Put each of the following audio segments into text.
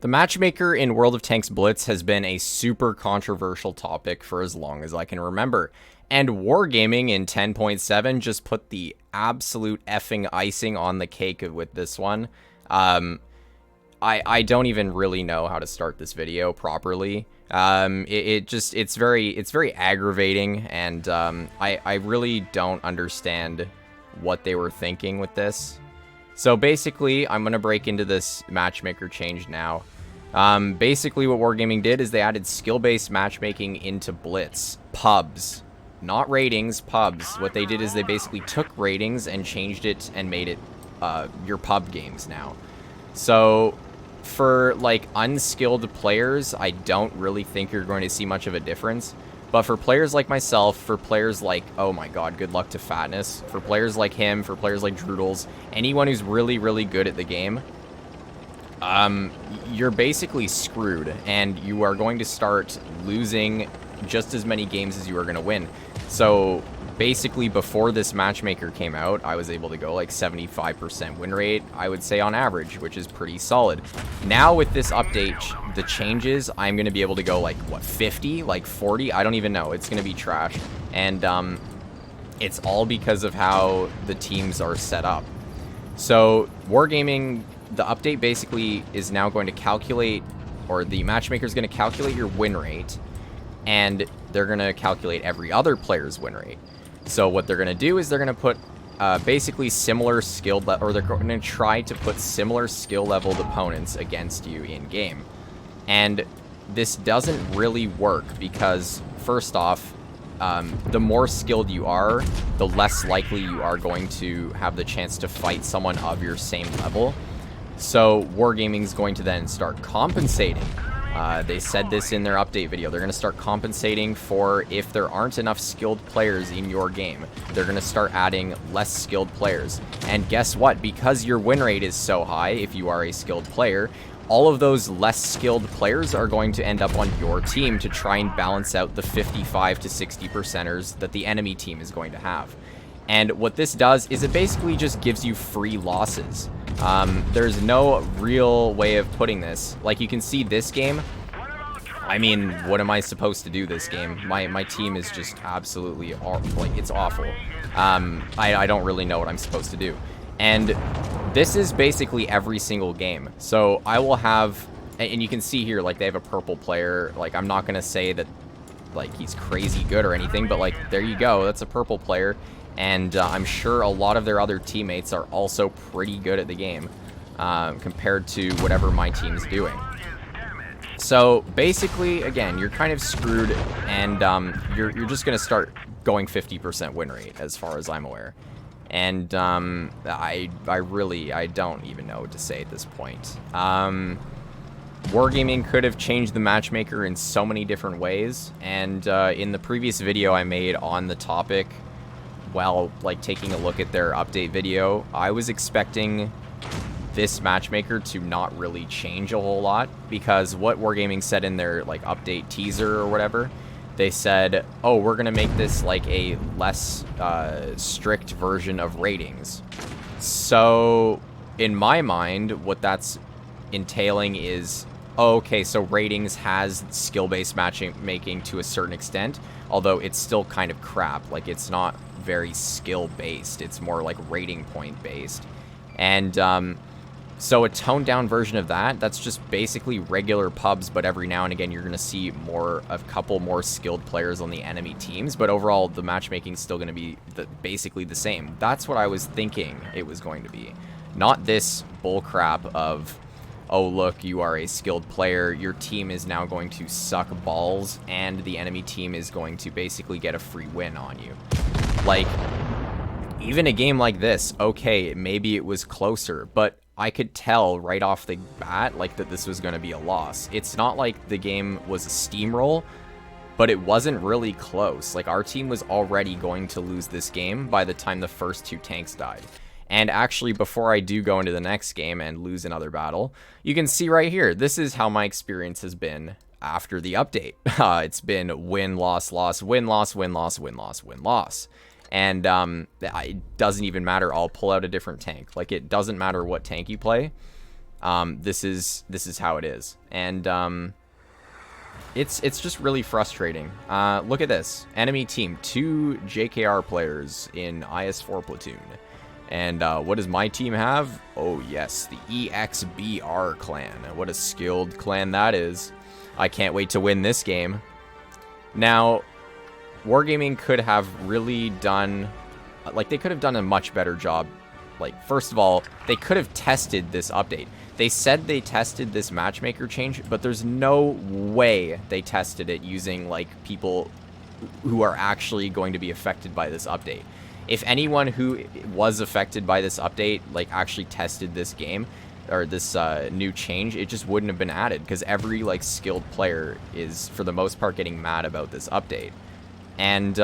The matchmaker in World of Tanks Blitz has been a super controversial topic for as long as I can remember. And Wargaming in 10.7 just put the absolute effing icing on the cake with this one. I don't even really know how to start this video properly. It's very aggravating, and I really don't understand what they were thinking with this. So basically, I'm going to break into this matchmaker change now. Basically what Wargaming did is they added skill-based matchmaking into Blitz. Pubs. Not ratings, pubs. What they did is they basically took ratings and changed it and made it your pub games now. So for like unskilled players, I don't really think you're going to see much of a difference. But for players like myself, for players like, oh my god, good luck to Fatness, for players like him, for players like Droodles, anyone who's really, really good at the game, you're basically screwed, and you are going to start losing just as many games as you are going to win. So basically, before this matchmaker came out, I was able to go like 75% win rate, I would say, on average, which is pretty solid. Now with this update, the changes, I'm going to be able to go like, what, 50, like 40? I don't even know. It's going to be trash. And it's all because of how the teams are set up. So Wargaming, the update basically is now going to calculate, or the matchmaker is going to calculate your win rate, and they're going to calculate every other player's win rate. So what they're going to do is they're going to put basically similar skill, or they're going to try to put similar skill leveled opponents against you in game. And this doesn't really work because, first off, the more skilled you are, the less likely you are going to have the chance to fight someone of your same level. So Wargaming is going to then start compensating. They said this in their update video. They're going to start compensating for if there aren't enough skilled players in your game. They're going to start adding less skilled players. And guess what? Because your win rate is so high, if you are a skilled player, all of those less skilled players are going to end up on your team to try and balance out the 55 to 60%ers that the enemy team is going to have. And what this does is it basically just gives you free losses. There's no real way of putting this. Like, you can see this game. I mean, what am I supposed to do this game? My team is just absolutely, like, it's awful. I don't really know what I'm supposed to do. And this is basically every single game. So I will have, and you can see here, like, they have a purple player. Like, I'm not going to say that, like, he's crazy good or anything, but, like, there you go. That's a purple player. And I'm sure a lot of their other teammates are also pretty good at the game compared to whatever my team's doing. So basically, again, you're kind of screwed, and you're just going to start going 50% win rate as far as I'm aware. And I don't even know what to say at this point. Wargaming could have changed the matchmaker in so many different ways, and in the previous video I made on the topic, while like taking a look at their update video, I was expecting this matchmaker to not really change a whole lot, because what Wargaming said in their like update teaser or whatever, they said, oh, we're gonna make this like a less strict version of ratings. So in my mind, what that's entailing is, oh, okay, so ratings has skill-based matchmaking to a certain extent, although it's still kind of crap. Like, it's not very skill-based. It's more like rating point-based. And so a toned-down version of that, that's just basically regular pubs, but every now and again you're going to see a couple more skilled players on the enemy teams, but overall the matchmaking is still going to be basically the same. That's what I was thinking it was going to be. Not this bullcrap of, oh, look, you are a skilled player, your team is now going to suck balls, and the enemy team is going to basically get a free win on you. Like, even a game like this, okay, maybe it was closer, but I could tell right off the bat, like, that this was going to be a loss. It's not like the game was a steamroll, but it wasn't really close. Like, our team was already going to lose this game by the time the first two tanks died. And actually, before I do go into the next game and lose another battle, you can see right here, this is how my experience has been after the update. It's been win, loss, loss, win, loss, win, loss, win, loss, win, loss. And it doesn't even matter. I'll pull out a different tank. Like, it doesn't matter what tank you play. This is how it is. And it's just really frustrating. Look at this. Enemy team, 2 JKR players in IS-4 platoon. And what does my team have? Oh yes, the EXBR clan. What a skilled clan that is. I can't wait to win this game. Now, Wargaming could have really done, like, they could have done a much better job. Like, first of all, they could have tested this update. They said they tested this matchmaker change, but there's no way they tested it using, like, people who are actually going to be affected by this update. If anyone who was affected by this update, like, actually tested this game, or this new change, it just wouldn't have been added, because every, like, skilled player is, for the most part, getting mad about this update. And,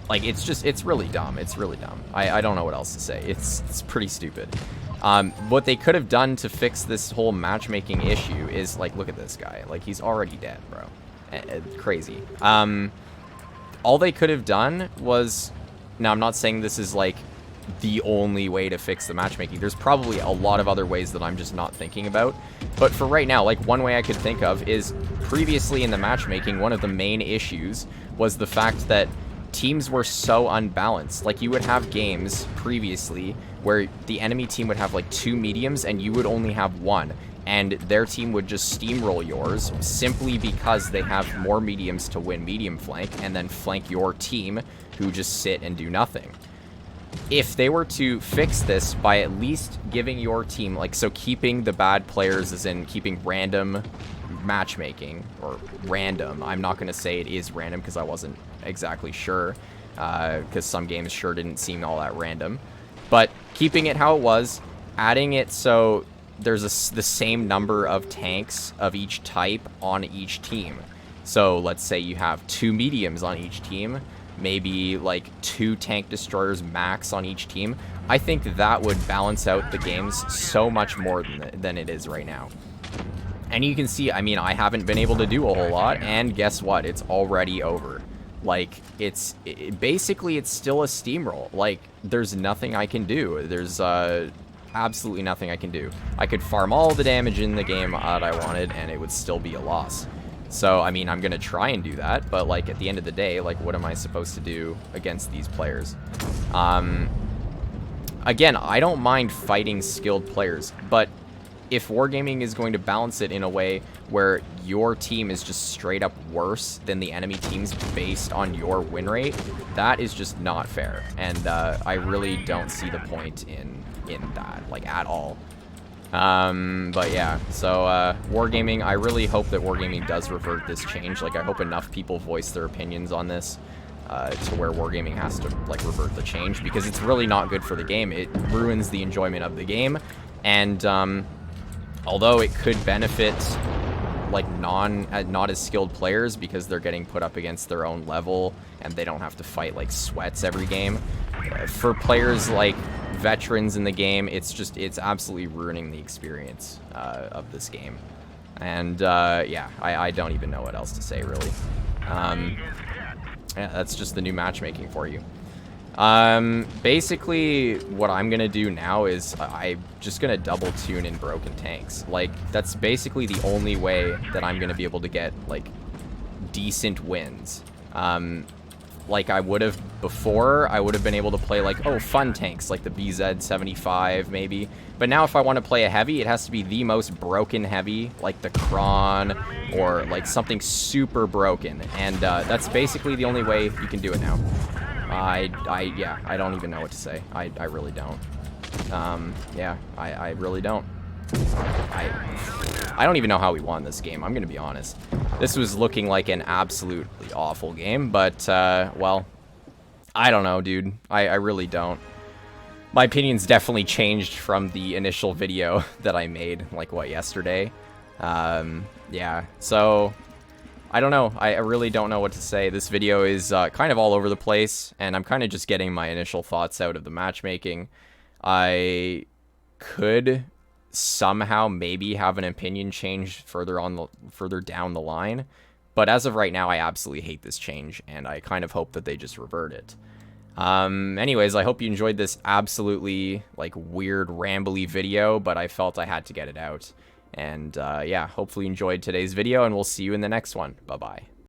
like, it's really dumb. It's really dumb. I don't know what else to say. It's pretty stupid. What they could have done to fix this whole matchmaking issue is, like, look at this guy. Like, he's already dead, bro. Crazy. All they could have done was... Now, I'm not saying this is, like, the only way to fix the matchmaking. There's probably a lot of other ways that I'm just not thinking about. But for right now, like, one way I could think of is previously in the matchmaking, one of the main issues was the fact that teams were so unbalanced. Like, you would have games previously where the enemy team would have, like, 2 mediums and you would only have 1. And their team would just steamroll yours simply because they have more mediums to win medium flank and then flank your team who just sit and do nothing. If they were to fix this by at least giving your team, like, so keeping the bad players, as in keeping random matchmaking, or random, I'm not going to say it is random because I wasn't exactly sure, because some games sure didn't seem all that random, but keeping it how it was, adding it so there's the same number of tanks of each type on each team. So let's say you have 2 mediums on each team, maybe like 2 tank destroyers max on each team. I think that would balance out the games so much more than it is right now. And you can see, I mean, I haven't been able to do a whole lot, and guess what? It's already over. Like, basically, it's still a steamroll. Like, there's nothing I can do. There's absolutely nothing I can do. I could farm all the damage in the game that I wanted, and it would still be a loss. So, I mean, I'm going to try and do that, but, like, at the end of the day, like, what am I supposed to do against these players? Again, I don't mind fighting skilled players, but if Wargaming is going to balance it in a way where your team is just straight up worse than the enemy teams based on your win rate, that is just not fair. And I really don't see the point in that, like, at all. But yeah, so Wargaming, I really hope that Wargaming does revert this change. Like, I hope enough people voice their opinions on this to where Wargaming has to, like, revert the change, because it's really not good for the game. It ruins the enjoyment of the game, and although it could benefit, like, not as skilled players because they're getting put up against their own level and they don't have to fight like sweats every game, for players like veterans in the game, it's absolutely ruining the experience of this game. And yeah, I don't even know what else to say, really. Yeah, that's just the new matchmaking for you. Basically, what I'm gonna do now is I'm just gonna double tune in broken tanks. Like, that's basically the only way that I'm gonna be able to get, like, decent wins. Like I would have before, I would have been able to play, like, oh, fun tanks, like the BZ-75, maybe. But now if I want to play a heavy, it has to be the most broken heavy, like the Kron, or, like, something super broken. And that's basically the only way you can do it now. Yeah, I don't even know what to say. I really don't. Yeah, I really don't. I don't even know how we won this game, I'm gonna be honest. This was looking like an absolutely awful game, but, well, I don't know, dude. I really don't. My opinion's definitely changed from the initial video that I made, like, what, yesterday? Yeah, so I don't know. I really don't know what to say. This video is kind of all over the place, and I'm kind of just getting my initial thoughts out of the matchmaking. I could somehow maybe have an opinion change further down the line, but as of right now, I absolutely hate this change, and I kind of hope that they just revert it. Anyways, I hope you enjoyed this absolutely, like, weird, rambly video, but I felt I had to get it out. And, yeah, hopefully you enjoyed today's video, and we'll see you in the next one. Bye-bye.